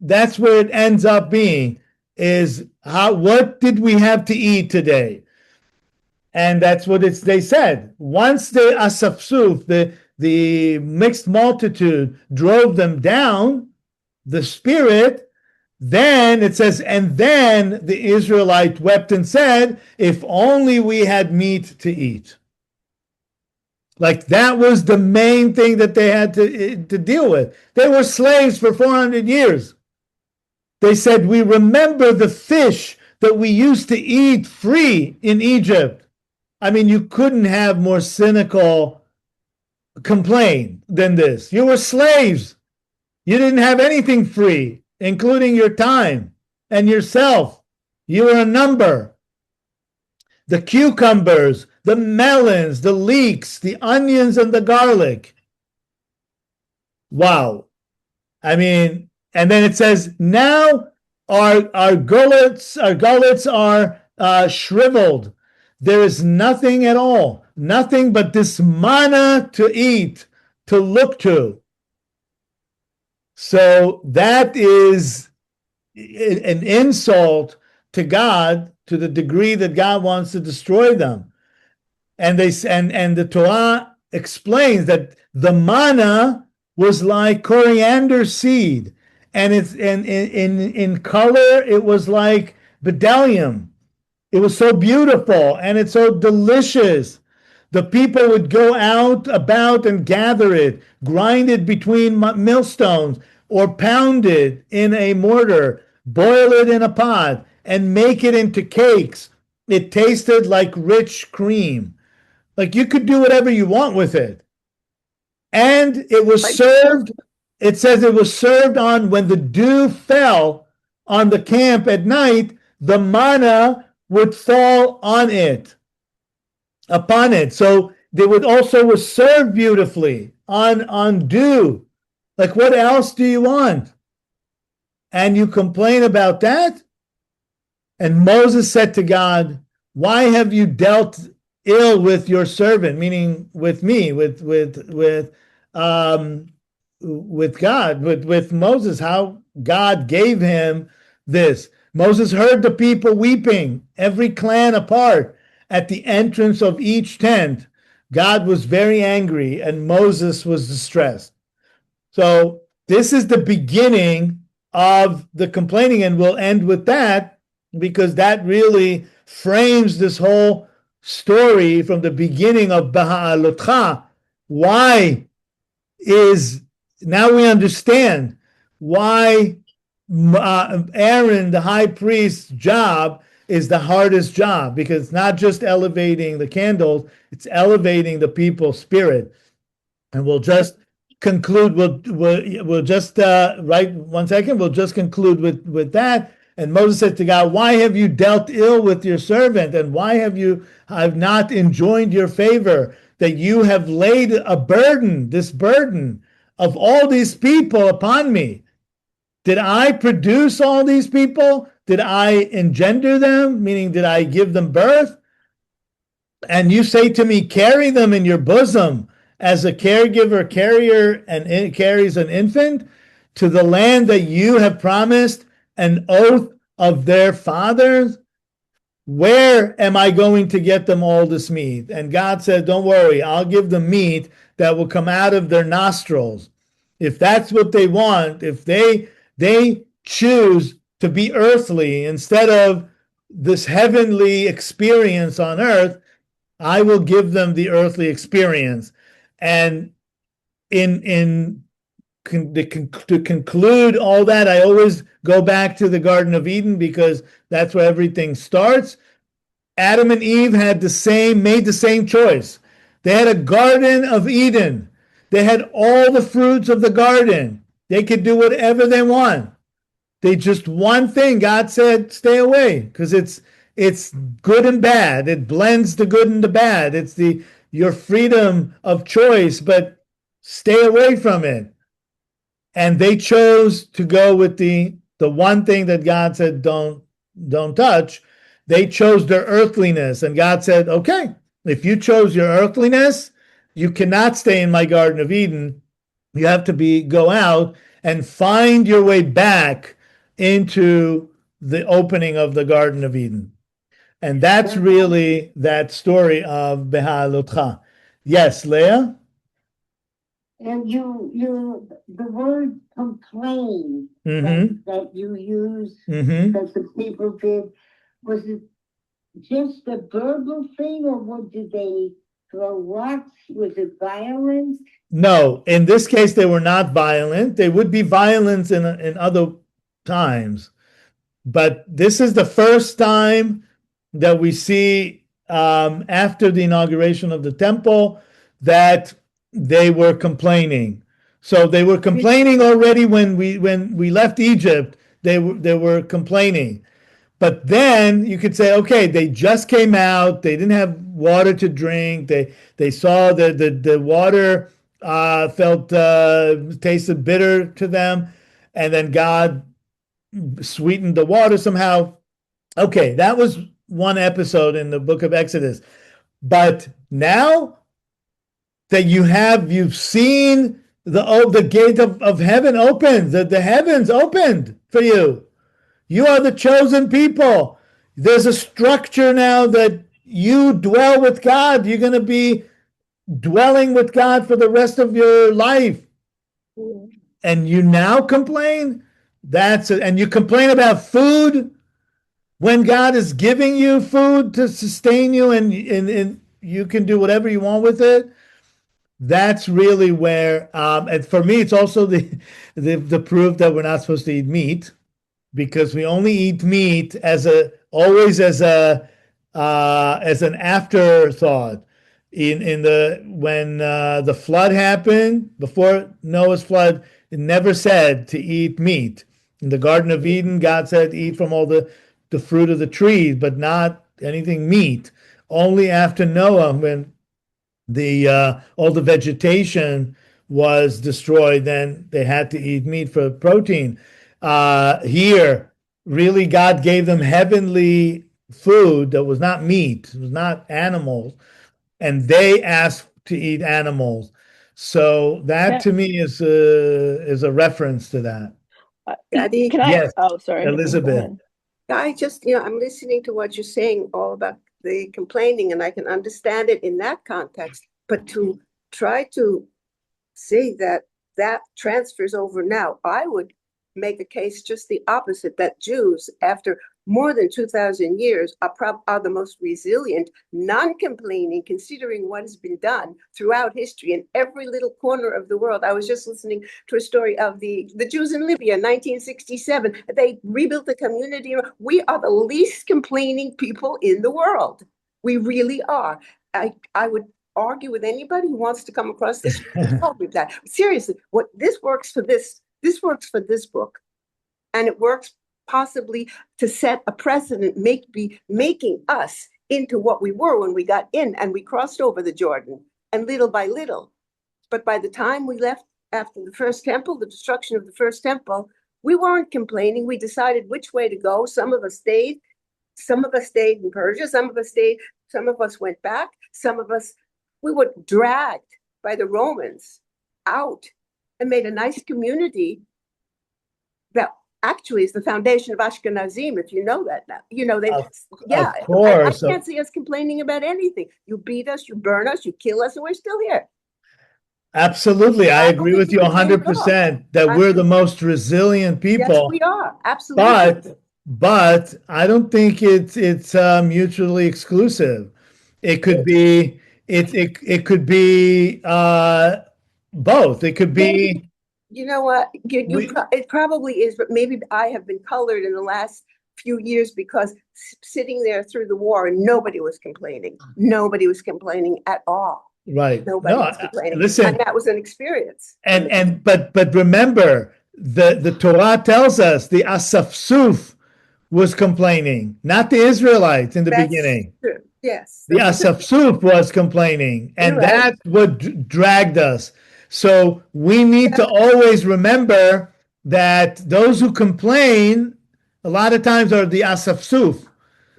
that's where it ends up being, is what did we have to eat today? And that's what they said. Once the asafsuf, the mixed multitude, drove them down, the spirit, then it says, and then the Israelite wept and said, if only we had meat to eat. Like that was the main thing that they had to deal with. They were slaves for 400 years. They said, we remember the fish that we used to eat free in Egypt. I mean, you couldn't have more cynical complaint than this. You were slaves. You didn't have anything free, including your time and yourself. You were a number. The cucumbers the melons, the leeks, the onions, and the garlic. Wow. I mean, and then it says, now our gullets are shriveled. There is nothing at all, nothing but this manna to eat, to look to. So that is an insult to God to the degree that God wants to destroy them. And the Torah explains that the manna was like coriander seed, and it's in color it was like bdellium. It was so beautiful and it's so delicious. The people would go out about and gather it, grind it between millstones, or pound it in a mortar, boil it in a pot, and make it into cakes. It tasted like rich cream. Like you could do whatever you want with it. And it was served, it says it was served on when the dew fell on the camp at night, the manna would fall on it, upon it. So they would also was served beautifully on dew. Like what else do you want? And you complain about that? And Moses said to God, why have you dealt ill with your servant, meaning with me, with God, with Moses, how God gave him this. Moses heard the people weeping, every clan apart, at the entrance of each tent. God was very angry and Moses was distressed. So this is the beginning of the complaining, and we'll end with that because that really frames this whole story from the beginning of Beha'alotecha. Why is, now we understand why Aaron, the high priest's job, is the hardest job, because it's not just elevating the candles, it's elevating the people's spirit. And we'll just conclude, we'll just right 1 second, we'll just conclude with that. And Moses said to God, why have you dealt ill with your servant? And why have you have not enjoined your favor, that you have laid a burden, this burden of all these people upon me? Did I produce all these people? Did I engender them? Meaning, did I give them birth? And you say to me, carry them in your bosom as a caregiver carries an infant to the land that you have promised, an oath of their fathers. Where am I going to get them all this meat? And God said, don't worry, I'll give them meat that will come out of their nostrils. If that's what they want, if they choose to be earthly instead of this heavenly experience on earth, I will give them the earthly experience. And to conclude all that, I always go back to the Garden of Eden because that's where everything starts. Adam and Eve made the same choice. They had a Garden of Eden. They had all the fruits of the garden. They could do whatever they want. They just one thing, God said, stay away, because it's good and bad. It blends the good and the bad. It's your freedom of choice, but stay away from it. And they chose to go with the one thing that God said don't touch. They chose their earthliness, and God said, okay, if you chose your earthliness, you cannot stay in my Garden of Eden. You have to go out and find your way back into the opening of the Garden of Eden. And that's really that story of Beha'alotecha. Yes, Leah? And the word complain that you use, that the people did, was it just a verbal thing, or did they throw rocks? Was it violence? No, in this case, they were not violent. They would be violent in other times. But this is the first time that we see after the inauguration of the temple that they were complaining. So they were complaining already when we left Egypt. They were complaining, But then you could say, okay, they just came out. They didn't have water to drink. They saw the water felt tasted bitter to them, and then God sweetened the water somehow. Okay, that was one episode in the book of Exodus. But now that you've seen the gate of heaven opened, the heavens opened for you. You are the chosen people. There's a structure now that you dwell with God. You're going to be dwelling with God for the rest of your life. And you now complain? And you complain about food when God is giving you food to sustain you and you can do whatever you want with it. That's really where, and for me, it's also the proof that we're not supposed to eat meat, because we only eat meat always as an afterthought. When the flood happened, before Noah's flood, it never said to eat meat. In the Garden of Eden, God said eat from all the fruit of the trees, but not anything meat. Only after Noah, when all the vegetation was destroyed, then they had to eat meat for protein. Here, really, God gave them heavenly food that was not meat, it was not animals, and they asked to eat animals. So that to me is a reference to that. Can I? Yes, Oh, sorry. Elizabeth. I just, I'm listening to what you're saying all about the complaining, and I can understand it in that context. But to try to say that that transfers over now, I would make a case just the opposite, that Jews, after more than 2,000 years, are the most resilient, non-complaining, considering what has been done throughout history in every little corner of the world. I was just listening to a story of the Jews in Libya, 1967. They rebuilt the community. We are the least complaining people in the world. We really are. I would argue with anybody who wants to come across this with that. Seriously, what this works for this works for this book, and it works possibly to set a precedent, making us into what we were when we got in and we crossed over the Jordan, and little by little. But by the time we left after the first temple, the destruction of the first temple, we weren't complaining. We decided which way to go. Some of us stayed in Persia, some of us went back, we were dragged by the Romans out and made a nice community that actually is the foundation of Ashkenazim, if you know that now. Of course. I can't see us complaining about anything. You beat us, you burn us, you kill us, and we're still here. Absolutely. I agree with you 100% that we're the most resilient people. Yes, we are. Absolutely. But I don't think it's mutually exclusive. It could be it could be both. It could be. You know what? It probably is, but maybe I have been colored in the last few years because sitting there through the war and nobody was complaining. Nobody was complaining at all. Right. Nobody was complaining. Listen, and that was an experience. But remember, the Torah tells us the Asafsuf was complaining, not the Israelites in the beginning. True. Yes. The Asafsuf was complaining, and that's what dragged us. So we need to always remember that those who complain a lot of times are the Asafsuf.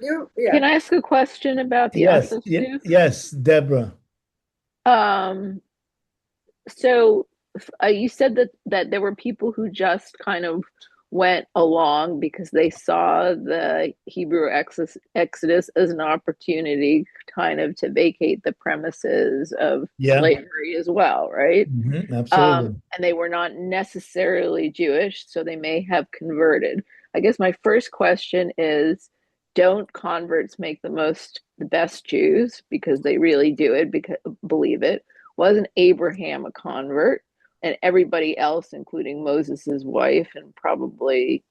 Can I ask a question about the Asafsuf? Yes, Deborah. So you said that there were people who just kind of went along because they saw the Hebrew Exodus as an opportunity kind of to vacate the premises of slavery as well, right? Mm-hmm, absolutely. And they were not necessarily Jewish, so they may have converted. I guess my first question is, don't converts make the best Jews because they really do it, believe it? Wasn't Abraham a convert? And everybody else, including Moses's wife and probably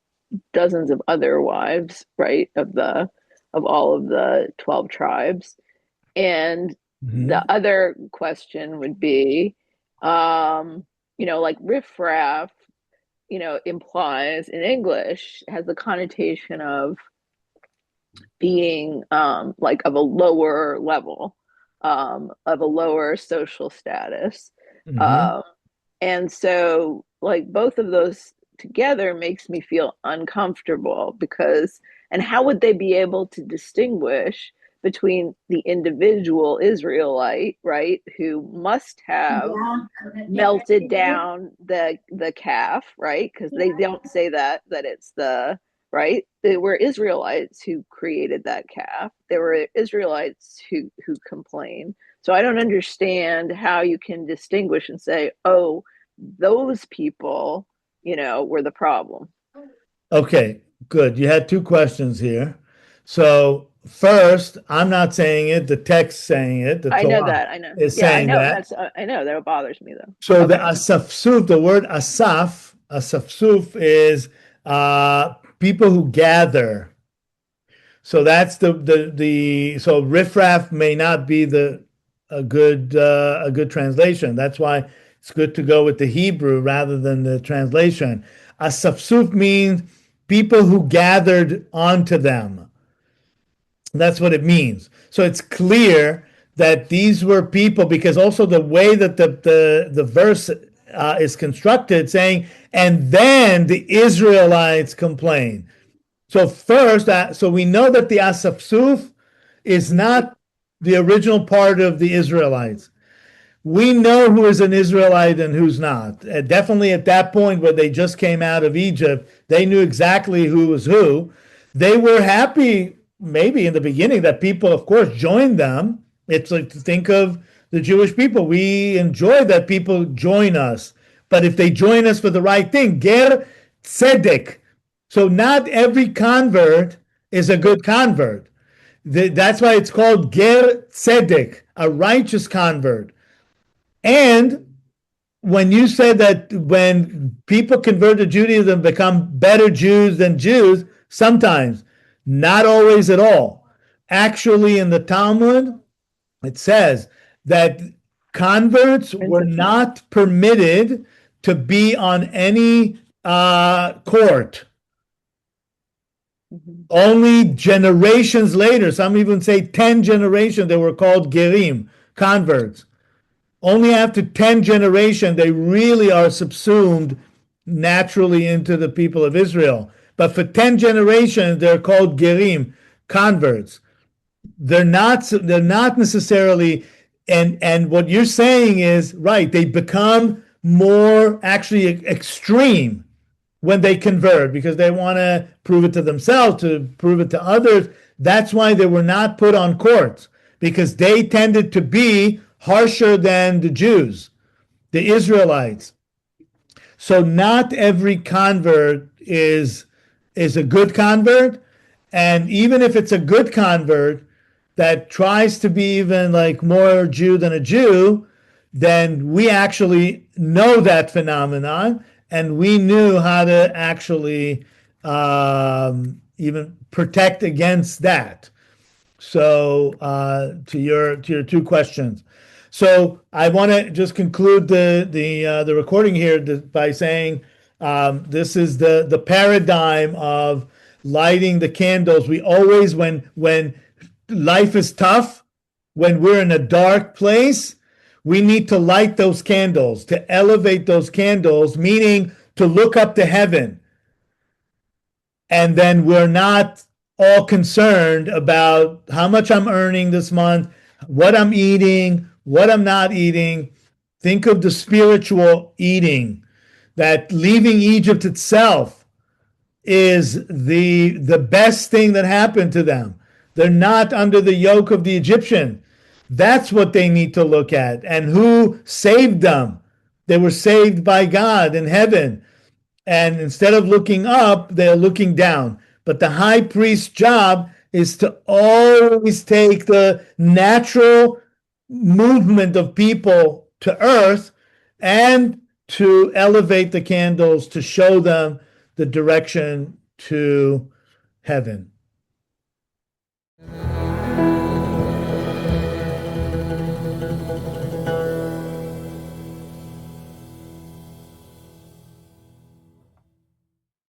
dozens of other wives, right, of all of the 12 tribes. And the other question would be, like riffraff, implies in English, has the connotation of being like of a lower level, of a lower social status. And so like both of those together makes me feel uncomfortable because, and how would they be able to distinguish between the individual Israelite, right, who must have melted down the calf, right? Because they don't say that it's the right. They were Israelites who created that calf. There were Israelites who complained. So I don't understand how you can distinguish and say, oh, those people, were the problem. Okay, good. You had two questions here. So first, I'm not saying it, the text saying it, the I know Torah that. I know. is Yeah, I saying know. that. That's I know that bothers me though. So the Okay. asafsuf, the word asafsuf is people who gather. So that's so riffraff may not be a good translation. That's why it's good to go with the Hebrew rather than the translation. Asafsuf means people who gathered onto them. That's what it means. So it's clear that these were people, because also the way that the verse is constructed, saying, and then the Israelites complain. So first, so we know that the Asapsuf is not the original part of the Israelites. We know who is an Israelite and who's not. Definitely at that point where they just came out of Egypt, they knew exactly who was who. They were happy, maybe in the beginning, that people, of course, joined them. It's like to think of the Jewish people. We enjoy that people join us. But if they join us for the right thing, ger tzedek. So not every convert is a good convert. That's why it's called ger tzedek, a righteous convert. And when you said that when people convert to Judaism become better Jews than Jews, sometimes, not always at all. Actually, in the Talmud, it says that converts were not permitted to be on any court. Only generations later, some even say 10 generations, they were called gerim, converts. Only after 10 generations, they really are subsumed naturally into the people of Israel. But for 10 generations, they're called gerim, converts. They're not necessarily, and what you're saying is right, they become more actually extreme when they convert because they want to prove it to themselves, to prove it to others. That's why they were not put on courts, because they tended to be harsher than the Jews, the Israelites. So not every convert is a good convert. And even if it's a good convert that tries to be even like more Jew than a Jew, then we actually know that phenomenon and we knew how to actually even protect against that. So to your two questions. So I want to just conclude the recording here by saying this is the paradigm of lighting the candles. We always, when life is tough, when we're in a dark place, we need to light those candles, to elevate those candles, meaning to look up to heaven. And then we're not all concerned about how much I'm earning this month, what I'm eating, what I'm not eating. Think of the spiritual eating, that leaving Egypt itself is the best thing that happened to them. They're not under the yoke of the Egyptian. That's what they need to look at. And who saved them? They were saved by God in heaven. And instead of looking up, they're looking down. But the high priest's job is to always take the natural movement of people to earth and to elevate the candles to show them the direction to heaven.